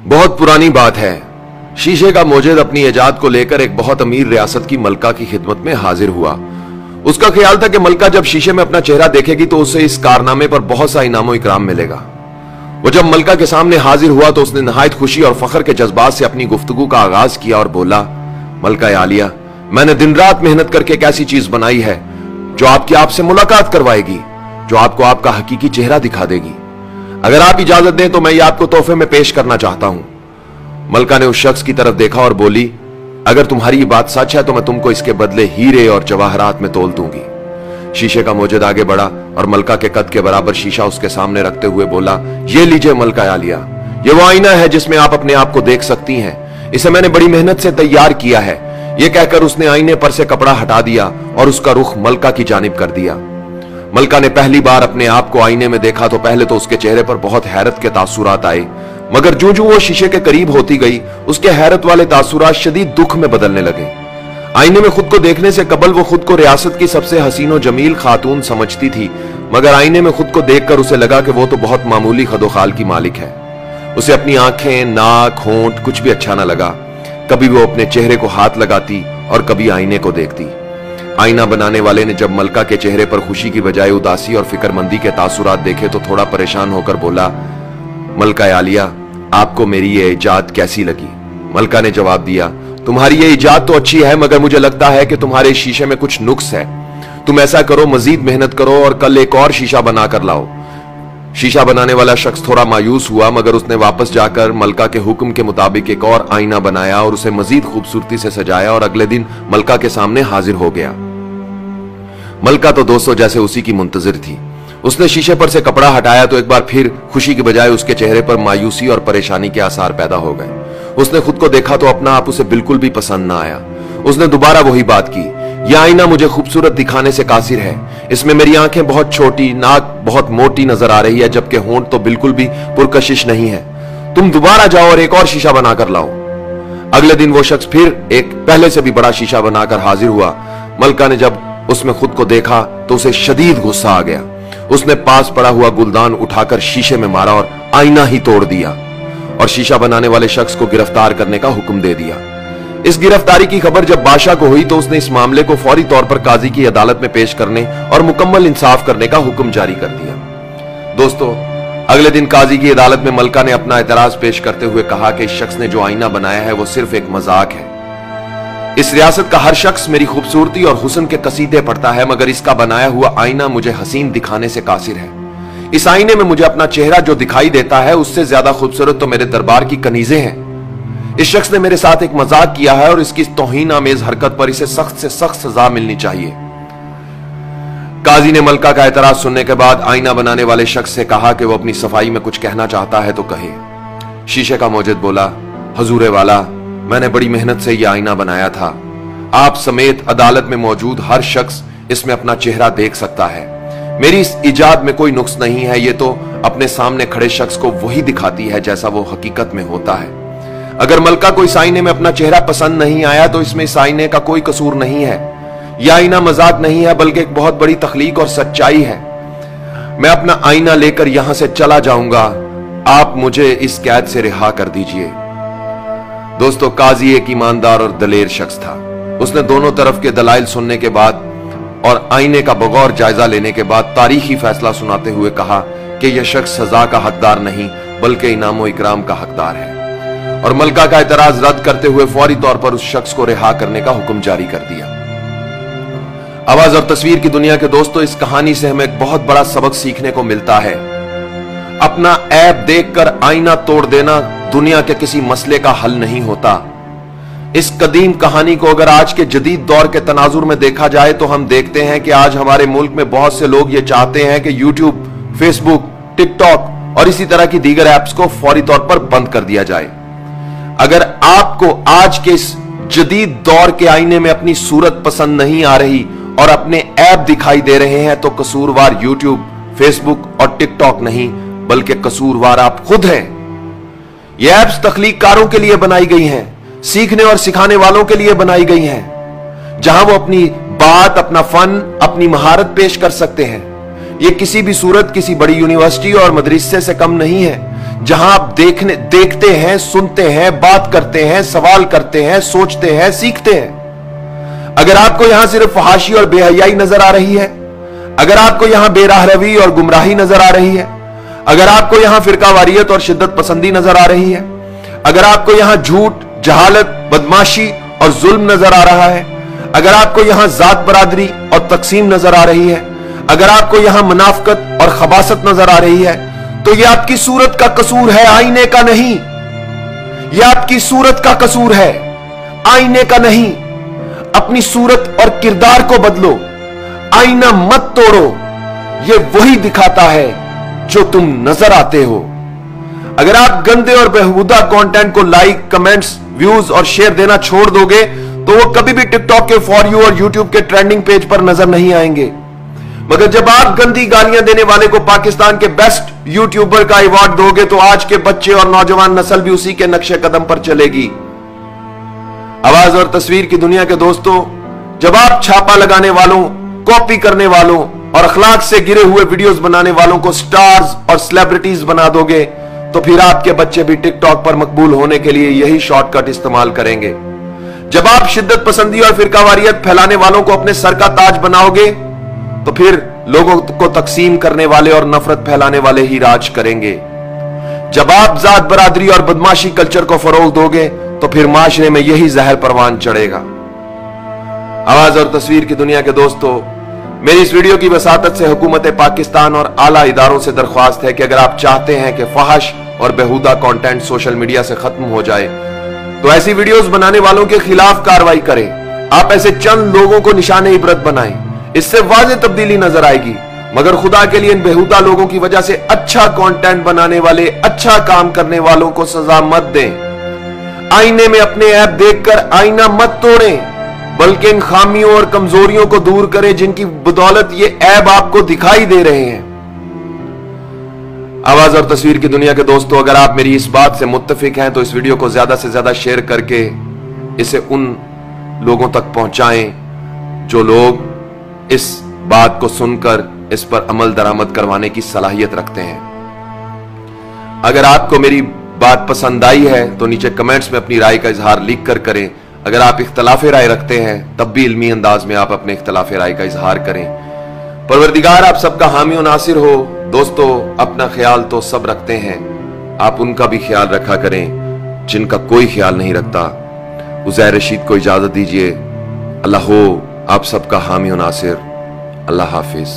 बहुत पुरानी बात है। शीशे का मोजिद अपनी इजाद को लेकर एक बहुत अमीर रियासत की मलका की खिदमत में हाजिर हुआ। उसका ख्याल था कि मलका जब शीशे में अपना चेहरा देखेगी तो उसे इस कारनामे पर बहुत सा इनामो इकराम मिलेगा। वो जब मलका के सामने हाजिर हुआ तो उसने नहायत खुशी और फख्र के जज्बात से अपनी गुफ्तगू का आगाज किया और बोला, मलका आलिया, मैंने दिन रात मेहनत करके एक ऐसी चीज बनाई है जो आपसे मुलाकात करवाएगी, जो आपको आपका हकीकी चेहरा दिखा देगी। अगर आप इजाजत दें तो मैं ये आपको तोहफे में पेश करना चाहता हूं। मलका ने उस शख्स की तरफ देखा और बोली, अगर तुम्हारी ये बात सच है तो मैं तुमको इसके बदले हीरे और जवाहरात में तोल दूंगी। शीशे का मोजिद आगे बढ़ा और मलका के कद के बराबर शीशा उसके सामने रखते हुए बोला, ये लीजिए मलका आलिया, ये वो आईना है जिसमें आप अपने आप को देख सकती हैं। इसे मैंने बड़ी मेहनत से तैयार किया है। यह कहकर उसने आईने पर से कपड़ा हटा दिया और उसका रुख मलका की जानिब कर दिया। मलका ने पहली बार अपने आप को आईने में देखा तो पहले तो उसके चेहरे पर बहुत हैरत के तासुरात आए, मगर जो वो शीशे के करीब होती गई उसके हैरत वाले तासुरात शदीद दुख में बदलने लगे। आईने में खुद को देखने से कबल वो खुद को रियासत की सबसे हसीनो जमील खातून समझती थी, मगर आईने में खुद को देखकर उसे लगा कि वो तो बहुत मामूली खदोखाल की मालिक है। उसे अपनी आंखें, नाक, होंठ कुछ भी अच्छा न लगा। कभी वो अपने चेहरे को हाथ लगाती और कभी आईने को देखती। आईना बनाने वाले ने जब मलका के चेहरे पर खुशी की बजाय उदासी और फिक्रमंदी के तासुरात देखे तो थोड़ा परेशान होकर बोला, मलका आलिया, आपको मेरी ये इजाद कैसी लगी? मलका ने जवाब दिया, तुम्हारी ये इजाद तो अच्छी है, मगर मुझे लगता है कि तुम्हारे शीशे में कुछ नुक्स है। तुम ऐसा करो, मजीद मेहनत करो और कल एक और शीशा बनाकर लाओ। शीशा बनाने वाला शख्स थोड़ा मायूस हुआ, मगर उसने वापस जाकर मलका के हुक्म के मुताबिक एक और आईना बनाया और उसे मजीद खूबसूरती से सजाया और अगले दिन मलका के सामने हाजिर हो गया। मलका तो दोस्तों जैसे उसी की मुंतजिर थी। उसने शीशे पर से कपड़ा हटाया तो एक बार फिर खुशी की बजाय उसके चेहरे पर मायूसी और परेशानी के आसार पैदा हो गए। उसने खुद को देखा तो अपना आप उसे बिल्कुल भी पसंद ना आया। उसने दोबारा वही बात की, यह आईना मुझे खूबसूरत दिखाने से कासिर है। इसमें मेरी आंखें बहुत छोटी, नाक बहुत मोटी नजर आ रही है, जबकि होंठ तो बिल्कुल भी पुरकशिश नहीं है। तुम दोबारा जाओ और एक और शीशा बनाकर लाओ। अगले दिन वो शख्स फिर एक पहले से भी बड़ा शीशा बनाकर हाजिर हुआ। मलका ने जब उसमें खुद को देखा तो उसे शदीद गुस्सा आ गया। उसने पास पड़ा हुआ गुलदान उठाकर शीशे में मारा और आईना ही तोड़ दिया और शीशा बनाने वाले शख्स को गिरफ्तार करने का हुक्म दे दिया। इस गिरफ्तारी की खबर जब बादशाह को हुई तो उसने इस मामले को फौरी तौर पर काजी की अदालत में पेश करने और मुकम्मल इंसाफ करने का हुक्म जारी कर दिया। दोस्तों, अगले दिन काजी की अदालत में मलका ने अपना एतराज पेश करते हुए कहा कि इस शख्स ने जो आईना बनाया है वो सिर्फ एक मजाक है। इस रियासत का हर शख्स मेरी खूबसूरती और हुस्न के कसीदे पढ़ता है, मगर इसका बनाया हुआ आईना मुझे हसीन दिखाने से कासिर है। इस आईने में मुझे अपना चेहरा जो दिखाई देता है उससे ज्यादा खूबसूरत तो मेरे दरबार की कनीजें हैं। इस शख्स ने मेरे साथ एक मजाक किया है और इसकी तौहीन आमेज हरकत पर इसे सख्त से सख्त सजा मिलनी चाहिए। काजी ने मलका का एतराज सुनने के बाद आईना बनाने वाले शख्स से कहा कि वो अपनी सफाई में कुछ कहना चाहता है तो कहे। शीशे का मोजिद बोला, हजूरे वाला, मैंने बड़ी मेहनत से यह आईना बनाया था। आप समेत अदालत में मौजूद हर शख्स इसमें अपना चेहरा देख सकता है। मेरी इस इजाद में कोई नुक्स नहीं है। ये तो अपने सामने खड़े शख्स को वही दिखाती है जैसा वो हकीकत में होता है। अगर मलका को इस आईने में अपना चेहरा पसंद नहीं आया तो इसमें इस आईने का कोई कसूर नहीं है। यह आईना मजाक नहीं है बल्कि एक बहुत बड़ी तख्लीक और सच्चाई है। मैं अपना आईना लेकर यहां से चला जाऊंगा। आप मुझे इस कैद से रिहा कर दीजिए। दोस्तों, काजी एक ईमानदार और दलेर शख्स था। उसने दोनों तरफ के दलाइल सुनने के बाद और आईने का बगौर जायजा लेने के बाद तारीखी फैसला सुनाते हुए कहा कि यह शख्स सजा का हकदार नहीं बल्कि इनामो इकराम का हकदार है, और मलका का एतराज रद्द करते हुए फौरी तौर पर उस शख्स को रिहा करने का हुक्म जारी कर दिया। आवाज और तस्वीर की दुनिया के दोस्तों, इस कहानी से हमें एक बहुत बड़ा सबक सीखने को मिलता है। अपना ऐब देखकर आईना तोड़ देना दुनिया के किसी मसले का हल नहीं होता। इस कदीम कहानी को अगर आज के जदीद दौर के तनाजुर में देखा जाए तो हम देखते हैं कि आज हमारे मुल्क में बहुत से लोग ये चाहते हैं कि यूट्यूब, फेसबुक, टिकटॉक और इसी तरह की दीगर ऐप्स को फौरी तौर पर बंद कर दिया जाए। अगर आपको आज के इस जदीद दौर के आईने में अपनी सूरत पसंद नहीं आ रही और अपने ऐप दिखाई दे रहे हैं तो कसूरवार यूट्यूब, फेसबुक और टिकटॉक नहीं बल्कि कसूरवार आप खुद हैं। ये ऐप्स तख्लीककारों के लिए बनाई गई हैं, सीखने और सिखाने वालों के लिए बनाई गई हैं, जहां वो अपनी बात, अपना फन, अपनी महारत पेश कर सकते हैं। ये किसी भी सूरत किसी बड़ी यूनिवर्सिटी और मदरसे से कम नहीं है जहां आप देखते हैं, सुनते हैं, बात करते हैं, सवाल करते हैं, सोचते हैं, सीखते हैं। अगर आपको यहां सिर्फ फहाशी और बेहयाई नजर आ रही है, अगर आपको यहां बेराह रवी और गुमराही नजर आ रही है, अगर आपको यहां फिरकावारियत और शिद्दत पसंदी नजर आ रही है, अगर आपको यहां झूठ, जहालत, बदमाशी और जुल्म नजर आ रहा है, अगर आपको यहां जात बरादरी और तकसीम नजर आ रही है, अगर आपको यहां मुनाफकत और खबासत नजर आ रही है, तो यह आपकी सूरत का कसूर है, आईने का नहीं। यह आपकी सूरत का कसूर है, आईने का नहीं। अपनी सूरत और किरदार को बदलो, आईना मत तोड़ो। यह वही दिखाता है जो तुम नजर आते हो। अगर आप गंदे और बेहुदा कंटेंट को लाइक, कमेंट्स, व्यूज और शेयर देना छोड़ दोगे तो वो कभी भी टिकटॉक के फॉर यू और यूट्यूब के ट्रेंडिंग पेज पर नजर नहीं आएंगे। मगर जब आप गंदी गालियां देने वाले को पाकिस्तान के बेस्ट यूट्यूबर का अवार्ड दोगे तो आज के बच्चे और नौजवान नस्ल भी उसी के नक्शे कदम पर चलेगी। आवाज और तस्वीर की दुनिया के दोस्तों, जब आप छापा लगाने वालों, कॉपी करने वालों और अखलाक से गिरे हुए वीडियोस बनाने वालों को स्टार्स और सेलिब्रिटीज बना दोगे तो फिर आपके बच्चे भी टिकटॉक पर मकबूल होने के लिए यही शॉर्टकट इस्तेमाल करेंगे। जब आप शिद्दत पसंदी और फिरकावारियत फैलाने वालों को अपने सर का ताज बनाओगे तो फिर लोगों को तकसीम करने वाले और नफरत फैलाने वाले ही राज करेंगे। जब आप जात बरादरी और बदमाशी कल्चर को फरोग दोगे तो फिर माशरे में यही जहर परवान चढ़ेगा। आवाज और तस्वीर की दुनिया के दोस्तों, मेरी इस वीडियो की वसातत से हुकूमत पाकिस्तान और आला इदारों से दरख्वास्त है कि अगर आप चाहते हैं कि फहश और बेहुदा कंटेंट सोशल मीडिया से खत्म हो जाए तो ऐसी वीडियोस बनाने वालों के खिलाफ कार्रवाई करें। आप ऐसे चंद लोगों को निशाने इबरत बनाएं, इससे वाज़ेह तब्दीली नजर आएगी। मगर खुदा के लिए इन बेहुदा लोगों की वजह से अच्छा कंटेंट बनाने वाले, अच्छा काम करने वालों को सजा मत दें। आईने में अपने ऐप देखकर आईना मत तोड़ें, बल्कि इन खामियों और कमजोरियों को दूर करें जिनकी बदौलत ये ऐप आपको दिखाई दे रहे हैं। आवाज और तस्वीर की दुनिया के दोस्तों, अगर आप मेरी इस बात से मुत्तफिक हैं तो इस वीडियो को ज्यादा से ज्यादा शेयर करके इसे उन लोगों तक पहुंचाएं जो लोग इस बात को सुनकर इस पर अमल दरामद करवाने की सलाहियत रखते हैं। अगर आपको मेरी बात पसंद आई है तो नीचे कमेंट्स में अपनी राय का इजहार लिख कर करें। अगर आप इख्तलाफ राय रखते हैं तब भी इल्मी अंदाज में आप अपने इख्तलाफ राय का इजहार करें। परवरदिगार आप सबका हामी और नासिर हो। दोस्तों, अपना ख्याल तो सब रखते हैं, आप उनका भी ख्याल रखा करें जिनका कोई ख्याल नहीं रखता। उज़ैर रशीद को इजाजत दीजिए। अल्लाह हो आप सबका हामी और नासिर। अल्लाह हाफिज।